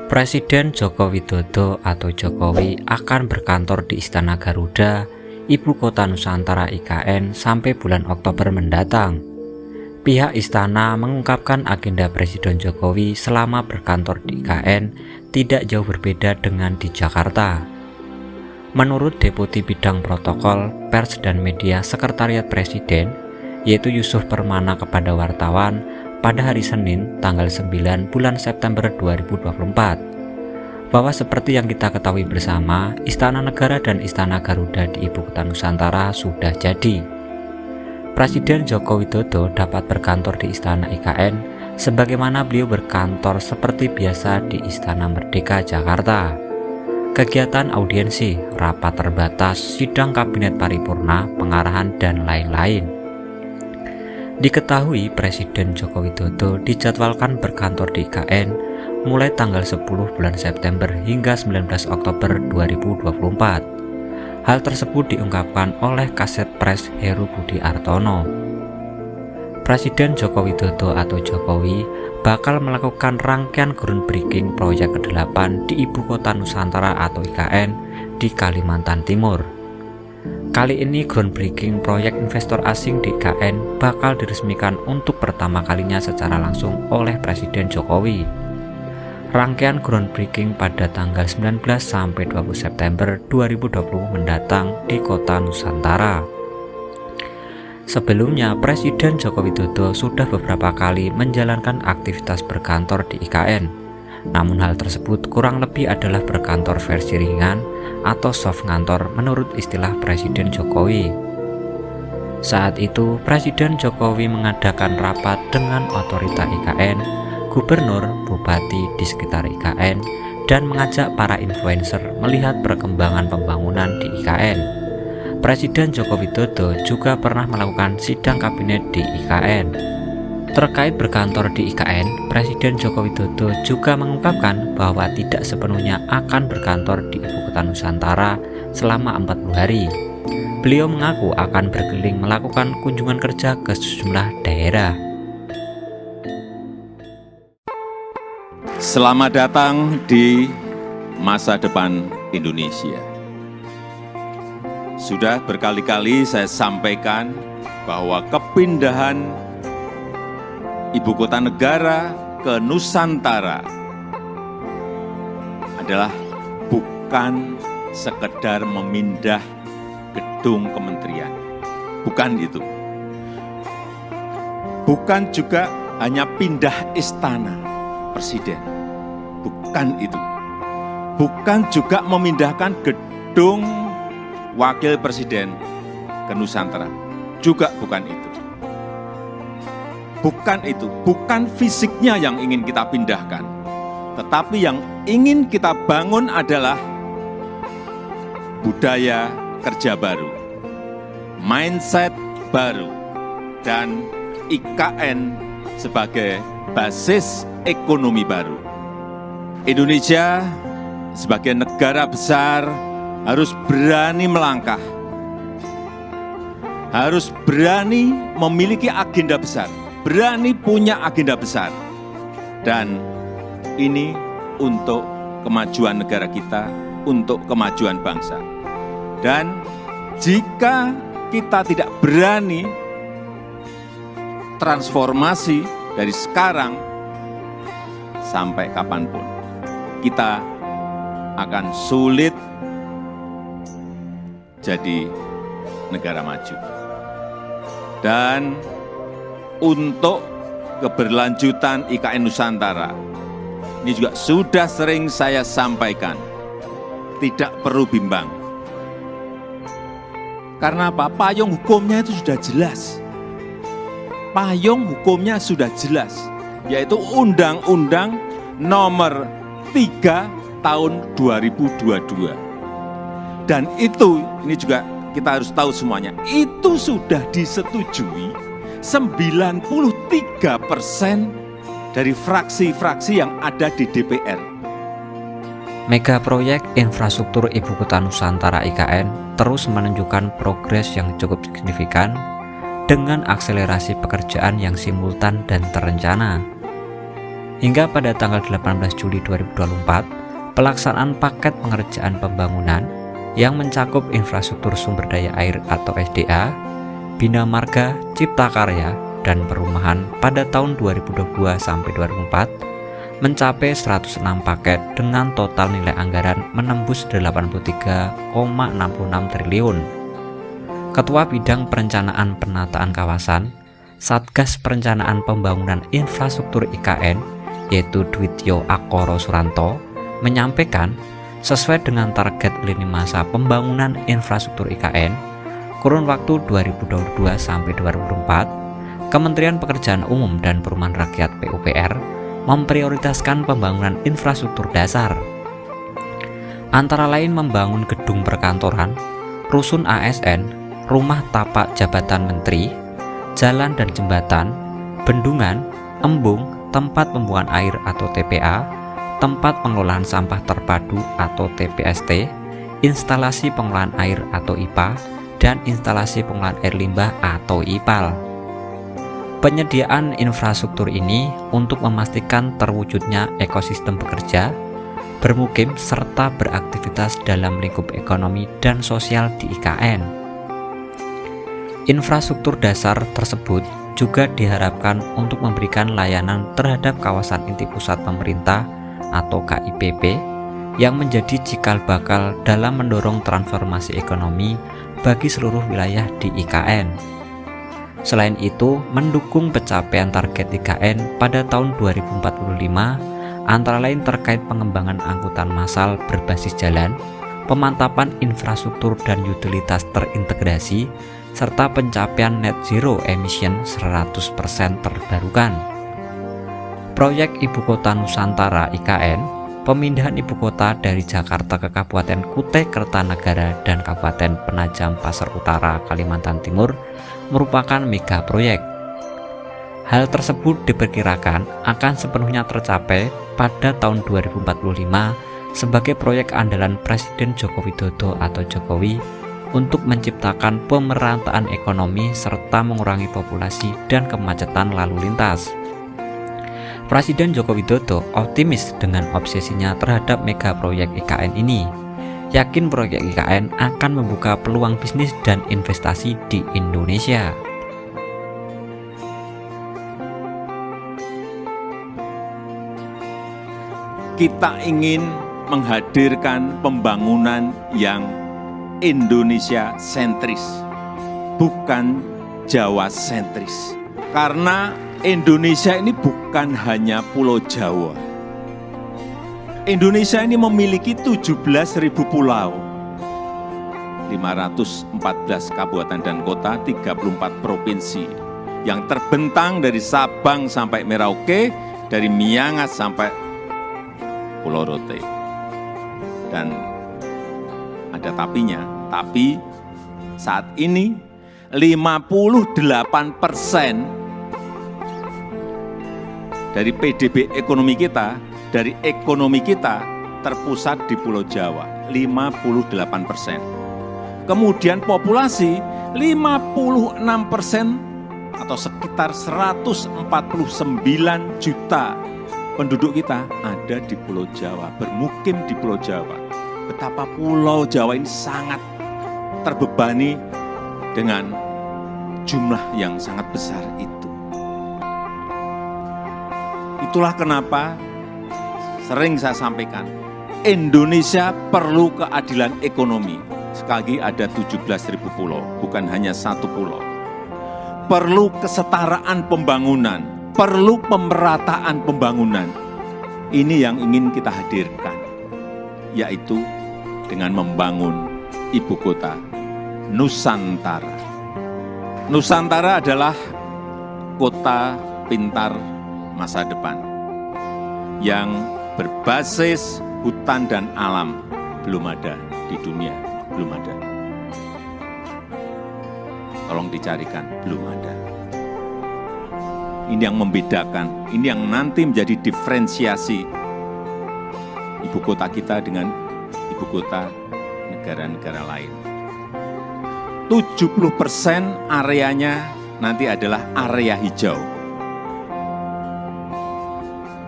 Presiden Joko Widodo atau Jokowi akan berkantor di Istana Garuda, Ibu Kota Nusantara IKN sampai bulan Oktober mendatang. Pihak istana mengungkapkan agenda Presiden Jokowi selama berkantor di IKN tidak jauh berbeda dengan di Jakarta. Menurut Deputi Bidang Protokol, Pers dan Media Sekretariat Presiden, yaitu Yusuf Permana kepada wartawan, pada hari Senin tanggal 9 bulan September 2024 bahwa seperti yang kita ketahui bersama, Istana Negara dan Istana Garuda di Ibu Kota Nusantara sudah jadi. Presiden Joko Widodo dapat berkantor di Istana IKN sebagaimana beliau berkantor seperti biasa di Istana Merdeka Jakarta. Kegiatan audiensi, rapat terbatas, sidang kabinet paripurna, pengarahan, dan lain-lain. Diketahui Presiden Joko Widodo dijadwalkan berkantor di IKN mulai tanggal 10 bulan September hingga 19 Oktober 2024. Hal tersebut diungkapkan oleh Kasat Pres Heru Budi Hartono. Presiden Joko Widodo atau Jokowi bakal melakukan rangkaian groundbreaking proyek ke-8 di Ibu Kota Nusantara atau IKN di Kalimantan Timur. Kali ini groundbreaking proyek investor asing di IKN bakal diresmikan untuk pertama kalinya secara langsung oleh Presiden Jokowi. Rangkaian groundbreaking pada tanggal 19 sampai 20 September 2020 mendatang di Kota Nusantara. Sebelumnya, Presiden Joko Widodo sudah beberapa kali menjalankan aktivitas berkantor di IKN. Namun hal tersebut kurang lebih adalah berkantor versi ringan atau soft ngantor menurut istilah Presiden Jokowi. Saat itu, Presiden Jokowi mengadakan rapat dengan otorita IKN, gubernur, bupati di sekitar IKN, dan mengajak para influencer melihat perkembangan pembangunan di IKN. Presiden Joko Widodo juga pernah melakukan sidang kabinet di IKN. Terkait berkantor di IKN, Presiden Joko Widodo juga mengungkapkan bahwa tidak sepenuhnya akan berkantor di Ibu Kota Nusantara selama 40 hari. Beliau mengaku akan berkeliling melakukan kunjungan kerja ke sejumlah daerah. Selamat datang di masa depan Indonesia. Sudah berkali-kali saya sampaikan bahwa kepindahan Ibu Kota Negara ke Nusantara adalah bukan sekedar memindah gedung kementerian. Bukan itu. Bukan juga hanya pindah istana presiden. Bukan itu. Bukan juga memindahkan gedung wakil presiden ke Nusantara. Juga bukan itu. Bukan itu, bukan fisiknya yang ingin kita pindahkan. Tetapi yang ingin kita bangun adalah budaya kerja baru, mindset baru, dan IKN sebagai basis ekonomi baru. Indonesia sebagai negara besar harus berani melangkah, harus berani memiliki agenda besar, berani punya agenda besar. Dan ini untuk kemajuan negara kita, untuk kemajuan bangsa. Dan jika kita tidak berani transformasi dari sekarang sampai kapanpun, kita akan sulit jadi negara maju. Dan untuk keberlanjutan IKN Nusantara, ini juga sudah sering saya sampaikan, tidak perlu bimbang. Karena apa? Payung hukumnya itu sudah jelas. Payung hukumnya sudah jelas, yaitu Undang-Undang Nomor 3 Tahun 2022. Dan itu, ini juga kita harus tahu semuanya, itu sudah disetujui 93% dari fraksi-fraksi yang ada di DPR. Mega proyek infrastruktur Ibu Kota Nusantara IKN terus menunjukkan progres yang cukup signifikan dengan akselerasi pekerjaan yang simultan dan terencana. Hingga pada tanggal 18 Juli 2024, pelaksanaan paket pengerjaan pembangunan yang mencakup infrastruktur sumber daya air atau SDA, bina marga, cipta karya, dan perumahan pada tahun 2022 sampai 2024 mencapai 106 paket dengan total nilai anggaran menembus 83,66 triliun. Ketua Bidang Perencanaan Penataan Kawasan Satgas Perencanaan Pembangunan Infrastruktur IKN yaitu Dwityo Akoro Suranto menyampaikan sesuai dengan target lini masa pembangunan infrastruktur IKN kurun waktu 2022 sampai 2024, Kementerian Pekerjaan Umum dan Perumahan Rakyat PUPR memprioritaskan pembangunan infrastruktur dasar. Antara lain membangun gedung perkantoran, rusun ASN, rumah tapak jabatan menteri, jalan dan jembatan, bendungan, embung, tempat pembuangan air atau TPA, tempat pengelolaan sampah terpadu atau TPST, instalasi pengolahan air atau IPA, dan instalasi pengolahan air limbah atau IPAL. Penyediaan infrastruktur ini untuk memastikan terwujudnya ekosistem bekerja, bermukim, serta beraktivitas dalam lingkup ekonomi dan sosial di IKN. Infrastruktur dasar tersebut juga diharapkan untuk memberikan layanan terhadap kawasan inti pusat pemerintah atau KIPP yang menjadi cikal bakal dalam mendorong transformasi ekonomi bagi seluruh wilayah di IKN. Selain itu, mendukung pencapaian target IKN pada tahun 2045 antara lain terkait pengembangan angkutan massal berbasis jalan, pemantapan infrastruktur dan utilitas terintegrasi, serta pencapaian net zero emission 100% terbarukan. Proyek Ibu Kota Nusantara IKN, pemindahan ibu kota dari Jakarta ke Kabupaten Kutai Kertanegara dan Kabupaten Penajam Pasar Utara, Kalimantan Timur, merupakan mega proyek. Hal tersebut diperkirakan akan sepenuhnya tercapai pada tahun 2045 sebagai proyek andalan Presiden Joko Widodo atau Jokowi untuk menciptakan pemerataan ekonomi serta mengurangi populasi dan kemacetan lalu lintas. Presiden Joko Widodo optimis dengan obsesinya terhadap mega proyek IKN ini. Yakin proyek IKN akan membuka peluang bisnis dan investasi di Indonesia. Kita ingin menghadirkan pembangunan yang Indonesia sentris, bukan Jawa sentris. Karena Indonesia ini bukan hanya Pulau Jawa. Indonesia ini memiliki 17.000 pulau, 514 kabupaten dan kota, 34 provinsi yang terbentang dari Sabang sampai Merauke, dari Miangas sampai Pulau Rote. Dan ada tapinya, tapi saat ini 58% dari PDB ekonomi kita, dari ekonomi kita terpusat di Pulau Jawa, 58%. Kemudian populasi 56% atau sekitar 149 juta penduduk kita ada di Pulau Jawa, bermukim di Pulau Jawa. Betapa Pulau Jawa ini sangat terbebani dengan jumlah yang sangat besar itu. Itulah kenapa sering saya sampaikan, Indonesia perlu keadilan ekonomi. Sekali lagi ada 17.000 pulau, bukan hanya satu pulau. Perlu kesetaraan pembangunan, perlu pemerataan pembangunan. Ini yang ingin kita hadirkan, yaitu dengan membangun ibu kota Nusantara. Nusantara adalah kota pintar masa depan yang berbasis hutan dan alam, belum ada di dunia, belum ada. Tolong dicarikan, belum ada. Ini yang membedakan, ini yang nanti menjadi diferensiasi ibu kota kita dengan ibu kota negara-negara lain. 70% areanya nanti adalah area hijau.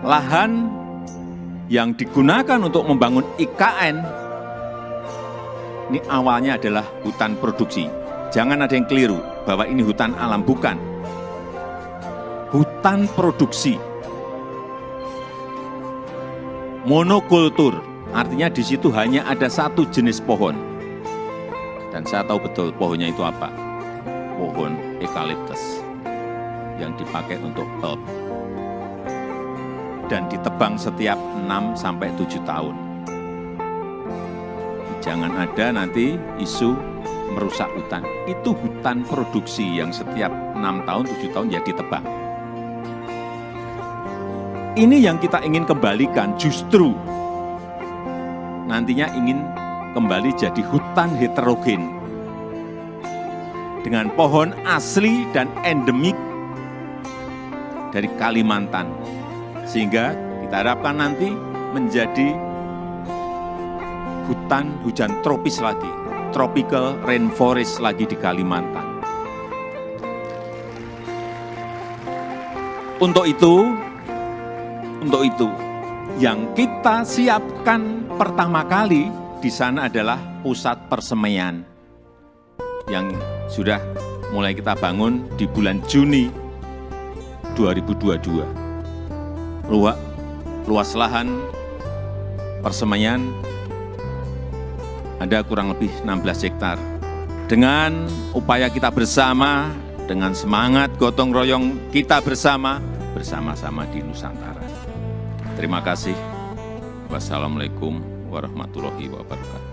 lahan yang digunakan untuk membangun IKN, ini awalnya adalah hutan produksi. Jangan ada yang keliru bahwa ini hutan alam, bukan. Hutan produksi. Monokultur, artinya di situ hanya ada satu jenis pohon. Dan saya tahu betul pohonnya itu apa. Pohon eukaliptus yang dipakai untuk pulp. Dan ditebang setiap 6-7 tahun. Jangan ada nanti isu merusak hutan. Itu hutan produksi yang setiap 6 tahun, 7 tahun ya ditebang. Ini yang kita ingin kembalikan, justru nantinya ingin kembali jadi hutan heterogen. Dengan pohon asli dan endemik dari Kalimantan. Sehingga kita harapkan nanti menjadi hutan hujan tropis lagi, tropical rainforest lagi di Kalimantan. Untuk itu, yang kita siapkan pertama kali di sana adalah pusat persemaian yang sudah mulai kita bangun di bulan Juni 2022. Luas lahan persemaian ada kurang lebih 16 hektar. Dengan upaya kita bersama, dengan semangat gotong royong kita bersama-sama di Nusantara. Terima kasih. Wassalamualaikum warahmatullahi wabarakatuh.